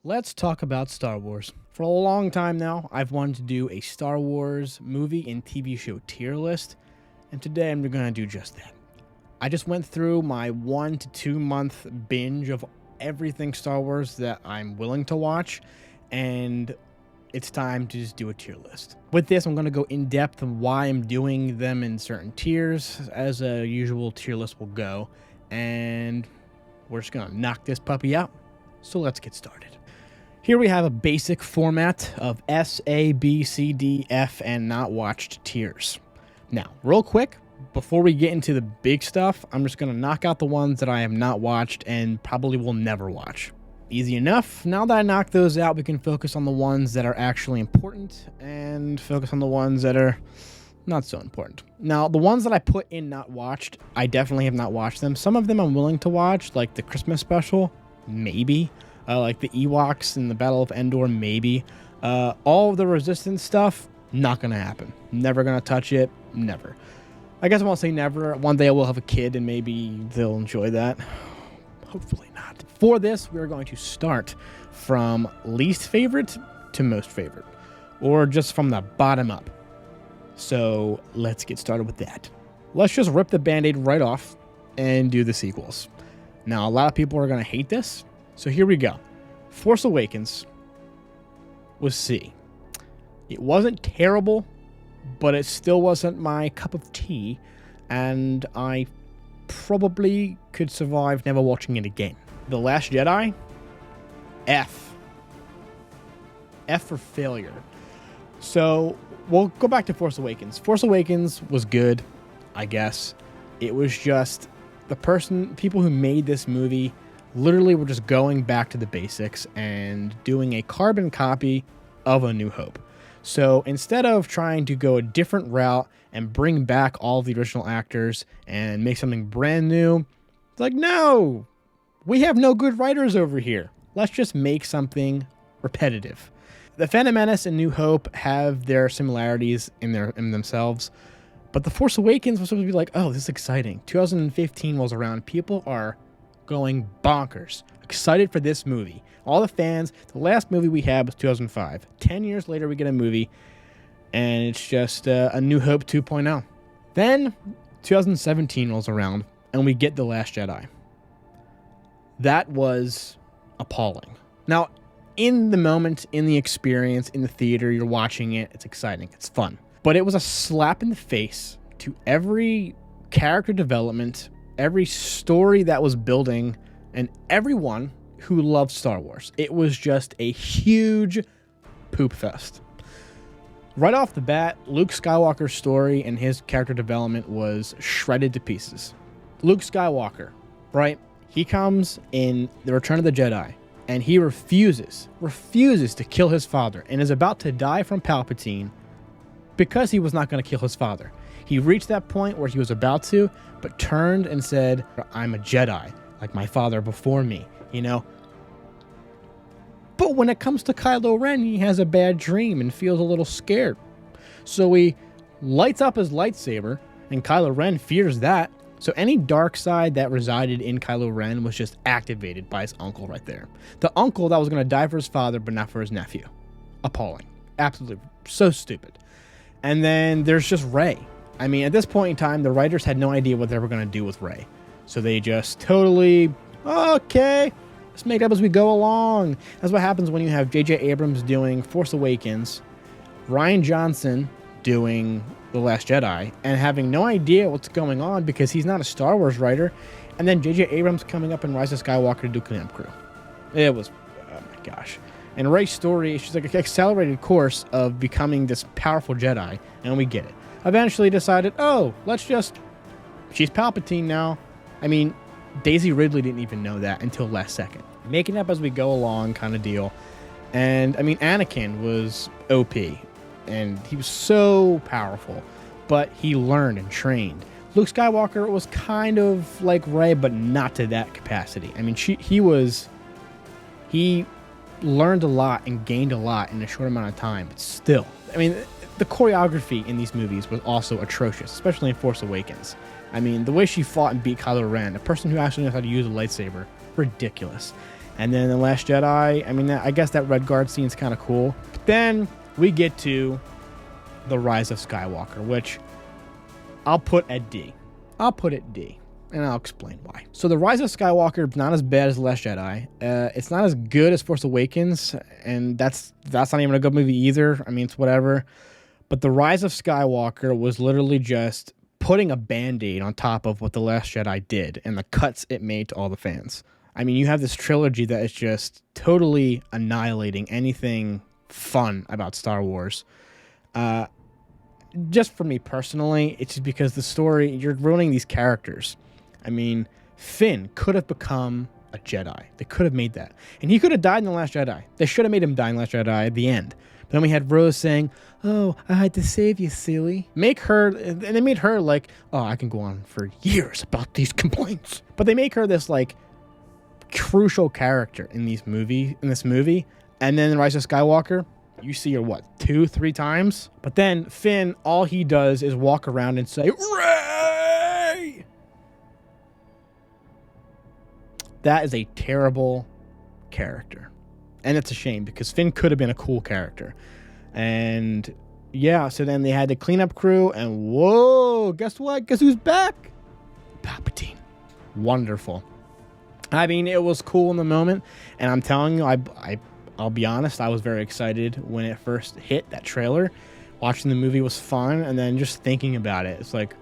Let's talk about Star Wars. For a long time now, I've wanted to do a Star Wars movie and TV show tier list, and today I'm going to do just that. I just went through my 1 to 2 month binge of everything Star Wars that I'm willing to watch, and it's time to just do a tier list. With this, I'm going to go in depth on why I'm doing them in certain tiers, as a usual tier list will go, and we're just going to knock this puppy out. So let's get started. Here we have a basic format of S, A, B, C, D, F, and not watched tiers. Now, real quick, before we get into the big stuff, I'm just going to knock out the ones that I have not watched and probably will never watch. Easy enough. Now that I knock those out, we can focus on the ones that are actually important and focus on the ones that are not so important. Now, the ones that I put in not watched, I definitely have not watched them. Some of them I'm willing to watch, like the Christmas special, maybe. Like the Ewoks and the Battle of Endor, maybe. All of the Resistance stuff, not going to happen. Never going to touch it, never. I guess I won't say never. One day I will have a kid and maybe they'll enjoy that. Hopefully not. For this, we're going to start from least favorite to most favorite, or just from the bottom up. So let's get started with that. Let's just rip the Band-Aid right off and do the sequels. Now, a lot of people are going to hate this, so here we go. Force Awakens was C. It wasn't terrible, but it still wasn't my cup of tea, and I probably could survive never watching it again. The Last Jedi, F. F for failure. So we'll go back to Force Awakens. Force Awakens was good, I guess. It was just people who made this movie literally were just going back to the basics and doing a carbon copy of A New Hope. So instead of trying to go a different route and bring back all of the original actors and make something brand new, it's like, no, we have no good writers over here. Let's just make something repetitive. The Phantom Menace and New Hope have their similarities in themselves, but The Force Awakens was supposed to be like, oh, this is exciting. 2015 rolls around. People are going bonkers. Excited for this movie. All the fans, the last movie we had was 2005. 10 years later, we get a movie, and it's just A New Hope 2.0. Then 2017 rolls around, and we get The Last Jedi. That was appalling. Now, in the moment, in the experience, in the theater, you're watching it, it's exciting, it's fun. But it was a slap in the face to every character development, every story that was building, and everyone who loved Star Wars. It was just a huge poop fest. Right off the bat, Luke Skywalker's story and his character development was shredded to pieces. Luke Skywalker, right? He comes in The Return of the Jedi, and he refuses to kill his father and is about to die from Palpatine because he was not going to kill his father. He reached that point where he was about to, but turned and said, I'm a Jedi, like my father before me, you know? But when it comes to Kylo Ren, he has a bad dream and feels a little scared. So he lights up his lightsaber, and Kylo Ren fears that. So any dark side that resided in Kylo Ren was just activated by his uncle right there. The uncle that was going to die for his father, but not for his nephew. Appalling. Absolutely. So stupid. And then there's just Rey. I mean, at this point in time, the writers had no idea what they were going to do with Rey. So they just totally, okay, let's make it up as we go along. That's what happens when you have J.J. Abrams doing Force Awakens, Rian Johnson doing The Last Jedi, and having no idea what's going on because he's not a Star Wars writer, and then J.J. Abrams coming up in Rise of Skywalker to do Camp Crew. It was, oh my gosh. And Rey's story, she's like an accelerated course of becoming this powerful Jedi, and we get it. Eventually decided, she's Palpatine now. I mean, Daisy Ridley didn't even know that until last second. Making up as we go along kind of deal. And, I mean, Anakin was OP, and he was so powerful, but he learned and trained. Luke Skywalker was kind of like Rey, but not to that capacity. I mean, he learned a lot and gained a lot in a short amount of time, but still, I mean, the choreography in these movies was also atrocious, especially in Force Awakens. I mean, the way she fought and beat Kylo Ren, a person who actually knows how to use a lightsaber, ridiculous. And then The Last Jedi, I mean, I guess that Red Guard scene is kind of cool. But then we get to The Rise of Skywalker, which I'll put at D. I'll put it D, and I'll explain why. So The Rise of Skywalker is not as bad as The Last Jedi. It's not as good as Force Awakens, and that's not even a good movie either. I mean, it's whatever. But The Rise of Skywalker was literally just putting a Band-Aid on top of what The Last Jedi did and the cuts it made to all the fans. I mean, you have this trilogy that is just totally annihilating anything fun about Star Wars. Just for me personally, it's just because the story, you're ruining these characters. I mean, Finn could have become a Jedi. They could have made that. And he could have died in The Last Jedi. They should have made him die in The Last Jedi at the end. But then we had Rose saying, "Oh, I had to save you, silly." Make her, and they made her like, oh, I can go on for years about these complaints. But they make her this like crucial character in this movie. And then The Rise of Skywalker, you see her, what, 2-3 times? But then Finn, all he does is walk around and say, "Rey!" That is a terrible character. And it's a shame because Finn could have been a cool character. And yeah, so then they had the cleanup crew, and whoa, guess what? Guess who's back? Palpatine. Wonderful. I mean, it was cool in the moment, and I'm telling you, I'll be honest, I was very excited when it first hit, that trailer. Watching the movie was fun, and then just thinking about it, it's like,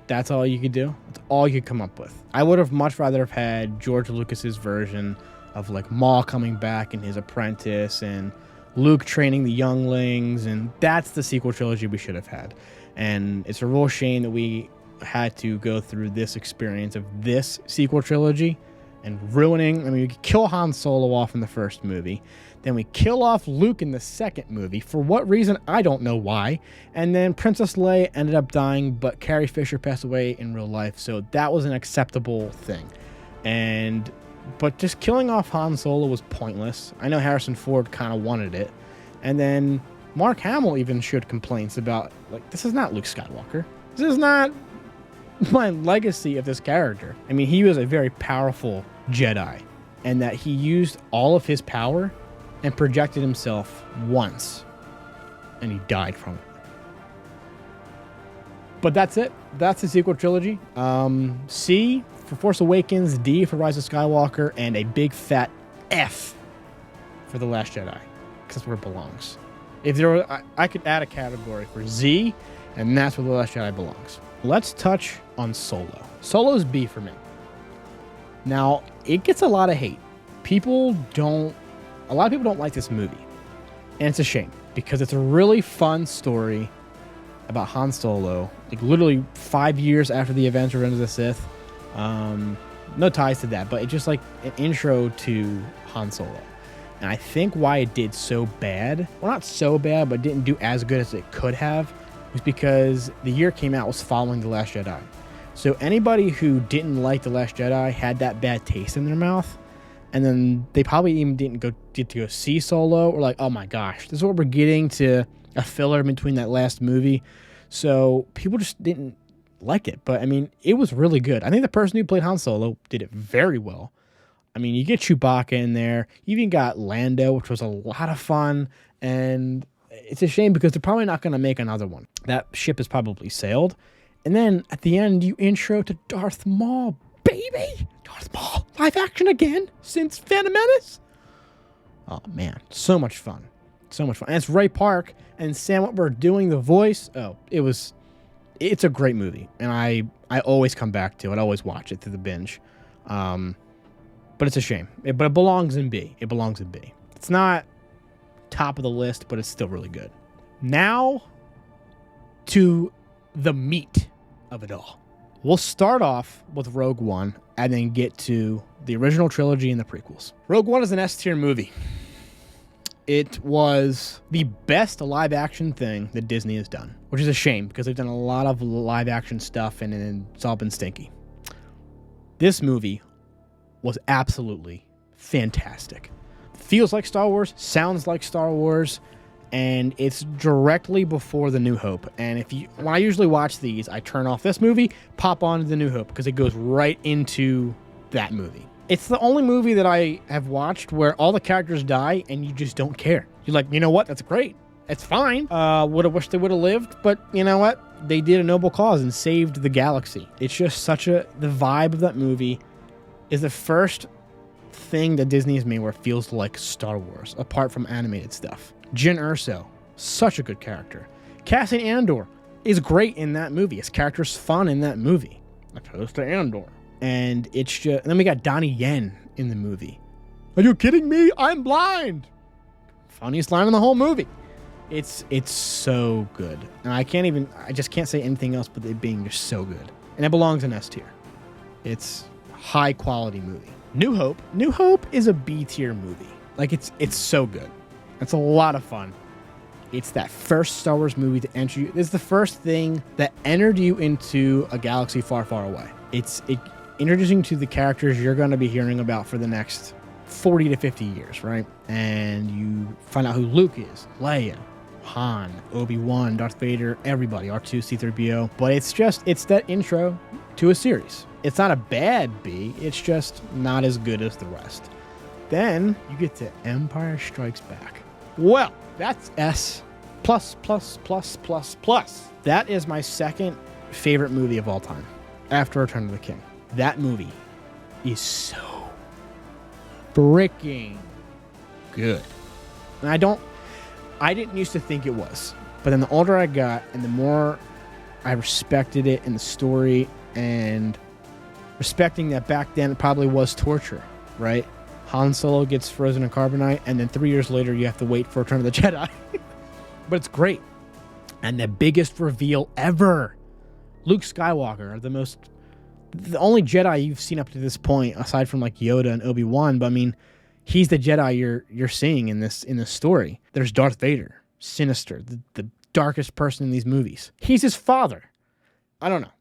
that's all you could do? That's all you could come up with. I would have much rather have had George Lucas's version of like Maul coming back and his apprentice, and Luke training the younglings, and that's the sequel trilogy we should have had. And it's a real shame that we had to go through this experience of this sequel trilogy and ruining. I mean, we kill Han Solo off in the first movie, then we kill off Luke in the second movie. For what reason, I don't know why. And then Princess Leia ended up dying, but Carrie Fisher passed away in real life, so that was an acceptable thing. But just killing off Han Solo was pointless. I know Harrison Ford kind of wanted it. And then Mark Hamill even showed complaints about, like, this is not Luke Skywalker. This is not my legacy of this character. I mean, he was a very powerful Jedi, and that he used all of his power and projected himself once, and he died from it. But that's it. That's the sequel trilogy. C for Force Awakens, D for Rise of Skywalker, and a big fat F for The Last Jedi, because that's where it belongs. If there were, I could add a category for Z, and that's where The Last Jedi belongs. Let's touch on Solo. Solo's B for me. Now, it gets a lot of hate. A lot of people don't like this movie. And it's a shame, because it's a really fun story about Han Solo, like literally 5 years after the events of Revenge of the Sith. No ties to that, but it's just like an intro to Han Solo. And I think why it did so bad, well, not so bad, but didn't do as good as it could have, was because the year it came out was following The Last Jedi. So anybody who didn't like The Last Jedi had that bad taste in their mouth, and then they probably even didn't get to go see Solo, or like, oh my gosh, this is what we're getting, to a filler in between that last movie. So people just didn't like it. But I mean, it was really good. I think the person who played Han Solo did it very well. I mean, you get Chewbacca in there. You even got Lando, which was a lot of fun. And it's a shame because they're probably not going to make another one. That ship has probably sailed. And then at the end, you intro to Darth Maul, baby. Darth Maul, live action again since Phantom Menace. Oh man, so much fun. So much fun. And it's Ray Park and Sam Witwer doing the voice. Oh, it's a great movie. And I always come back to it. I always watch it through the binge. But it's a shame. But it belongs in B. It belongs in B. It's not top of the list, but it's still really good. Now to the meat of it all. We'll start off with Rogue One and then get to the original trilogy and the prequels. Rogue One is an S-tier movie. It was the best live-action thing that Disney has done, which is a shame because they've done a lot of live-action stuff and it's all been stinky. This movie was absolutely fantastic. Feels like Star Wars, sounds like Star Wars, and it's directly before The New Hope. And when I usually watch these, I turn off this movie, pop on to The New Hope, because it goes right into that movie. It's the only movie that I have watched where all the characters die and you just don't care. You're like, you know what? That's great. It's fine. Would have wished they would have lived, but you know what? They did a noble cause and saved the galaxy. It's just the vibe of that movie is the first thing that Disney has made where it feels like Star Wars, apart from animated stuff. Jyn Erso, such a good character. Cassian Andor is great in that movie. His character's fun in that movie, opposed to Andor. And it's just... And then we got Donnie Yen in the movie. Are you kidding me? I'm blind! Funniest line in the whole movie. It's so good. And I just can't say anything else but it being just so good. And it belongs in S tier. It's a high quality movie. New Hope. New Hope is a B tier movie. Like it's so good. It's a lot of fun. It's that first Star Wars movie to enter you. It's the first thing that entered you into a galaxy far, far away. It introducing to the characters you're going to be hearing about for the next 40 to 50 years, right? And you find out who Luke is, Leia, Han, Obi-Wan, Darth Vader, everybody, R2, C-3PO. But it's that intro to a series. It's not a bad B, it's just not as good as the rest. Then you get to Empire Strikes Back. Well, that's S plus, plus, plus, plus, plus. That is my second favorite movie of all time, after Return of the King. That movie is so freaking good. And I didn't used to think it was, but then the older I got and the more I respected it and the story and respecting that back then it probably was torture, right? Han Solo gets frozen in carbonite and then 3 years later you have to wait for Return of the Jedi. But it's great. And the biggest reveal ever. Luke Skywalker, the only Jedi you've seen up to this point, aside from like Yoda and Obi-Wan, but I mean, he's the Jedi you're seeing in this story. There's Darth Vader, sinister, the darkest person in these movies. He's his father. I don't know.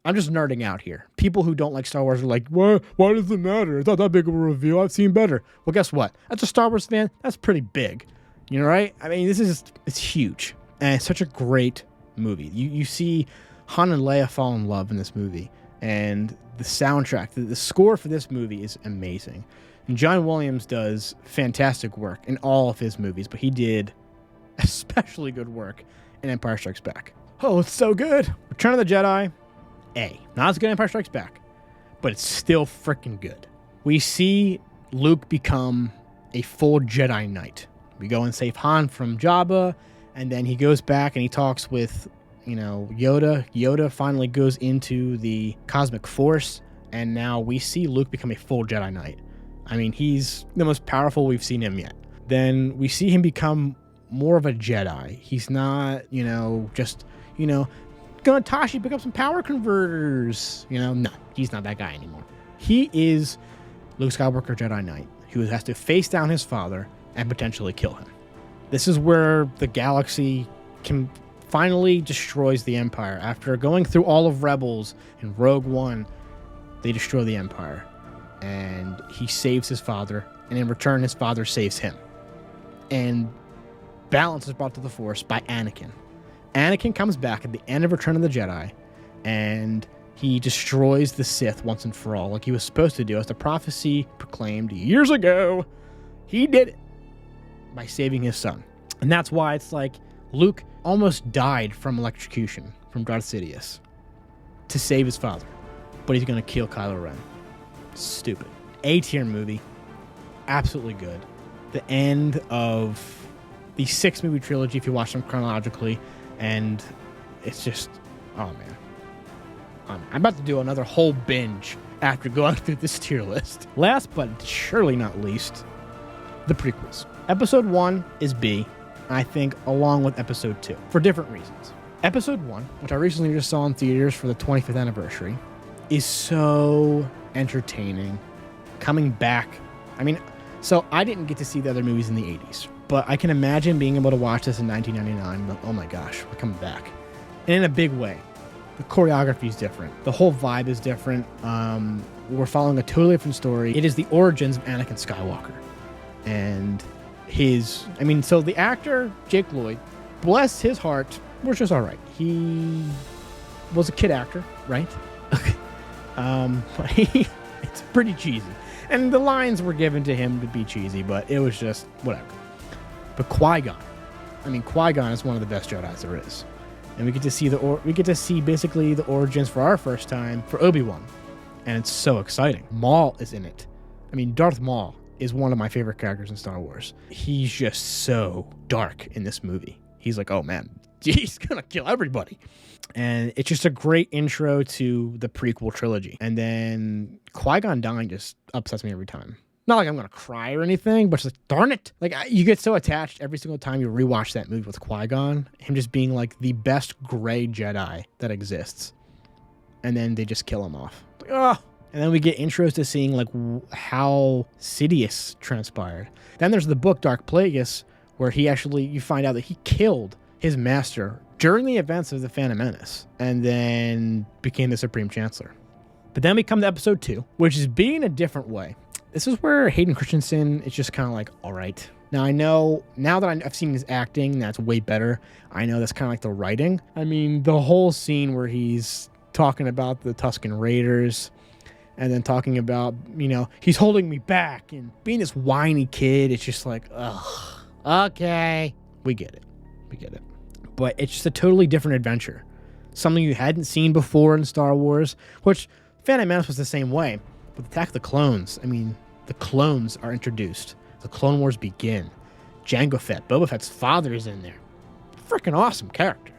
I'm just nerding out here. People who don't like Star Wars are like, why does it matter? It's not that big of a reveal. I've seen better. Well, guess what? As a Star Wars fan, that's pretty big. You know, right? I mean, it's huge. And it's such a great movie. You see Han and Leia fall in love in this movie. And the soundtrack, the score for this movie is amazing. And John Williams does fantastic work in all of his movies, but he did especially good work in Empire Strikes Back. Oh, it's so good. Return of the Jedi, A. Not as good as Empire Strikes Back, but it's still freaking good. We see Luke become a full Jedi Knight. We go and save Han from Jabba, and then he goes back and he talks with Yoda. Yoda finally goes into the cosmic force, and now we see Luke become a full Jedi Knight. I mean, he's the most powerful we've seen him yet. Then we see him become more of a Jedi. He's not, just, gonna Tashi pick up some power converters. No, he's not that guy anymore. He is Luke Skywalker, Jedi Knight, who has to face down his father and potentially kill him. This is where the galaxy finally destroys the Empire. After going through all of Rebels and Rogue One, they destroy the Empire. And he saves his father, and in return, his father saves him. And balance is brought to the Force by Anakin. Anakin comes back at the end of Return of the Jedi, and he destroys the Sith once and for all, like he was supposed to do, as the prophecy proclaimed years ago. He did it by saving his son. And that's why it's like Luke almost died from electrocution from Darth Sidious to save his father, but he's going to kill Kylo Ren. Stupid. A-tier movie. Absolutely good. The end of the 6-movie trilogy, if you watch them chronologically, and it's just, oh man. I'm about to do another whole binge after going through this tier list. Last but surely not least, the prequels. Episode 1 is B, I think, along with Episode 2, for different reasons. Episode 1, which I recently just saw in theaters for the 25th anniversary, is so entertaining. Coming back, so I didn't get to see the other movies in the 80s, but I can imagine being able to watch this in 1999, like, oh my gosh, we're coming back. And in a big way. The choreography is different. The whole vibe is different. We're following a totally different story. It is the origins of Anakin Skywalker. And so the actor, Jake Lloyd, bless his heart, was just all right. He was a kid actor, right? But it's pretty cheesy. And the lines were given to him to be cheesy, but it was just whatever. But Qui-Gon, Qui-Gon is one of the best Jedis there is, and we get to see basically the origins for our first time for Obi-Wan, and it's so exciting. Maul is in it. Darth Maul is one of my favorite characters in Star Wars. He's just so dark in this movie. He's like, oh man, he's gonna kill everybody. And it's just a great intro to the prequel trilogy. And then Qui-Gon dying just upsets me every time. Not like I'm gonna cry or anything, but it's like, darn it. Like, you get so attached every single time you rewatch that movie with Qui-Gon, him just being like the best gray Jedi that exists. And then they just kill him off. Like, oh. And then we get intros to seeing like how Sidious transpired. Then there's the book Dark Plagueis, where you find out that he killed his master during the events of the Phantom Menace, and then became the Supreme Chancellor. But then we come to episode 2, which is being a different way. This is where Hayden Christensen is just kind of like, all right. Now I know, now that I've seen his acting, that's way better. I know that's kind of like the writing. The whole scene where he's talking about the Tusken Raiders, and then talking about, he's holding me back, and being this whiny kid, it's just like, ugh, okay. We get it. But it's just a totally different adventure. Something you hadn't seen before in Star Wars, which Phantom Menace was the same way. With Attack of the Clones, the clones are introduced. The Clone Wars begin. Jango Fett, Boba Fett's father is in there. Freaking awesome character.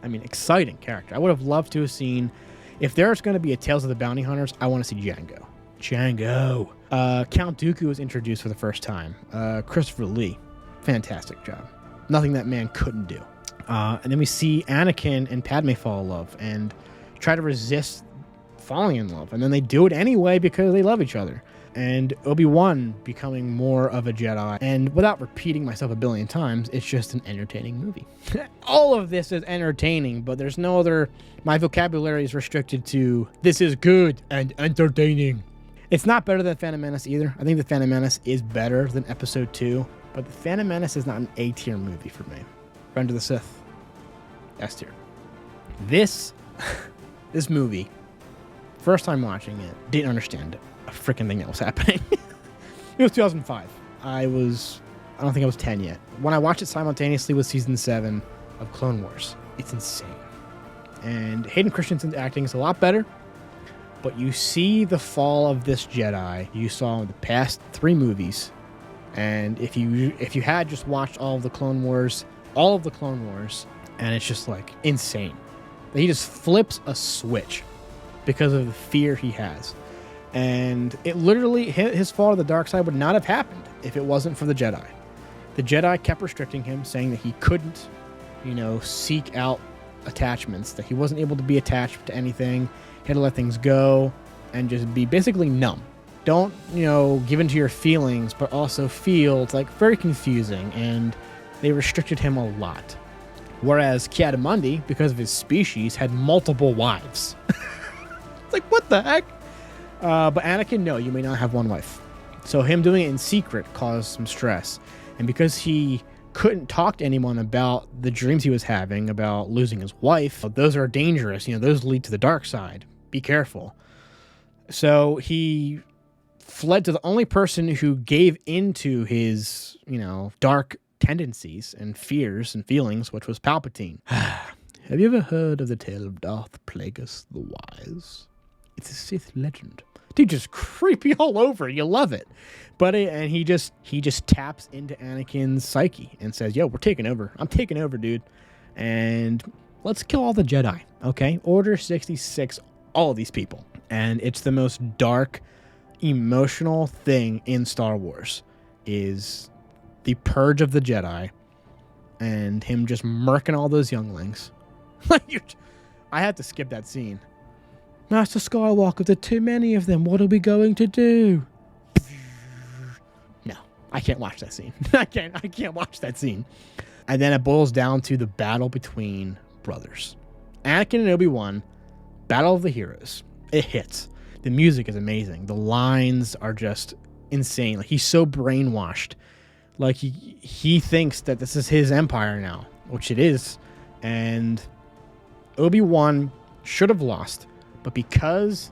Exciting character. I would have loved to have seen, if there's going to be a Tales of the Bounty Hunters, I want to see Jango. Count Dooku was introduced for the first time. Christopher Lee, fantastic job. Nothing that man couldn't do. And then we see Anakin and Padme fall in love and try to resist falling in love. And then they do it anyway because they love each other. And Obi-Wan becoming more of a Jedi. And without repeating myself a billion times, it's just an entertaining movie. All of this is entertaining, but there's no other... My vocabulary is restricted to, this is good and entertaining. It's not better than Phantom Menace either. I think the Phantom Menace is better than Episode 2. But the Phantom Menace is not an A-tier movie for me. Revenge of the Sith, S-tier. This movie, first time watching it, didn't understand a freaking thing that was happening. It was 2005. I don't think I was 10 yet. When I watched it simultaneously with season 7 of Clone Wars, it's insane. And Hayden Christensen's acting is a lot better, but you see the fall of this Jedi you saw in the past 3 movies. And if you had just watched all of the Clone Wars, and it's just like insane. He just flips a switch because of the fear he has. And it literally, his fall to the dark side would not have happened if it wasn't for the Jedi. The Jedi kept restricting him, saying that he couldn't, seek out attachments, that he wasn't able to be attached to anything. He had to let things go and just be basically numb. Don't, give into your feelings, but also feel. It's like very confusing, and they restricted him a lot. Whereas Ki-Adi-Mundi, because of his species, had multiple wives. It's like, what the heck? But Anakin, no, you may not have one wife. So him doing it in secret caused some stress. And because he couldn't talk to anyone about the dreams he was having about losing his wife, those are dangerous. Those lead to the dark side. Be careful. So he fled to the only person who gave into his, dark tendencies and fears and feelings, which was Palpatine. Have you ever heard of the tale of Darth Plagueis the Wise? It's a Sith legend. Dude, just creepy all over. You love it. But and he just taps into Anakin's psyche and says, yo, we're taking over. I'm taking over, dude. And let's kill all the Jedi, okay? Order 66, all of these people. And it's the most dark, emotional thing in Star Wars is the purge of the Jedi and him just murking all those younglings. I had to skip that scene. Master Skywalker, there are too many of them. What are we going to do? No, I can't watch that scene. I can't watch that scene. And then it boils down to the battle between brothers. Anakin and Obi-Wan, Battle of the Heroes. It hits. The music is amazing. The lines are just insane. Like, he's so brainwashed. Like, he thinks that this is his empire now, which it is. And Obi-Wan should have lost. But because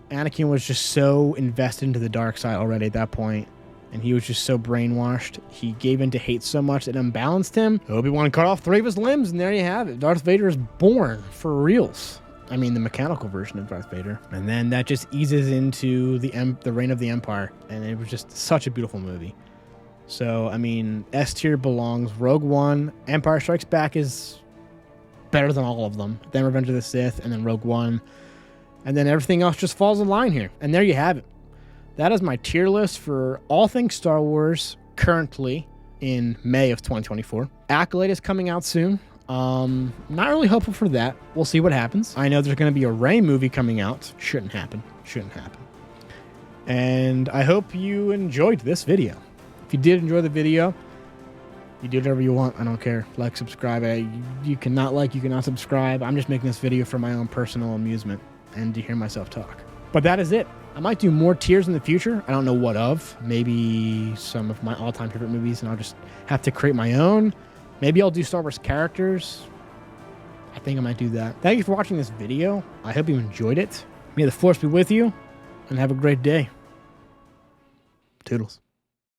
Anakin was just so invested into the dark side already at that point, and he was just so brainwashed. He gave in to hate so much that unbalanced him. Obi-Wan cut off 3 of his limbs, and there you have it. Darth Vader is born for reals. I mean, the mechanical version of Darth Vader. And then that just eases into the reign of the Empire, and it was just such a beautiful movie. So, I mean, S tier belongs. Rogue One, Empire Strikes Back is better than all of them. Then Revenge of the Sith, and then Rogue One. And then everything else just falls in line here. And there you have it. That is my tier list for all things Star Wars currently in May of 2024. Acolyte is coming out soon. Not really hopeful for that. We'll see what happens. I know there's going to be a Rey movie coming out. Shouldn't happen. Shouldn't happen. And I hope you enjoyed this video. If you did enjoy the video, you do whatever you want. I don't care. Like, subscribe. You cannot like, you cannot subscribe. I'm just making this video for my own personal amusement and to hear myself talk. But that is it. I might do more tiers in the future. I don't know what of. Maybe some of my all-time favorite movies, and I'll just have to create my own. Maybe I'll do Star Wars characters. I think I might do that. Thank you for watching this video. I hope you enjoyed it. May the Force be with you, and have a great day. Toodles.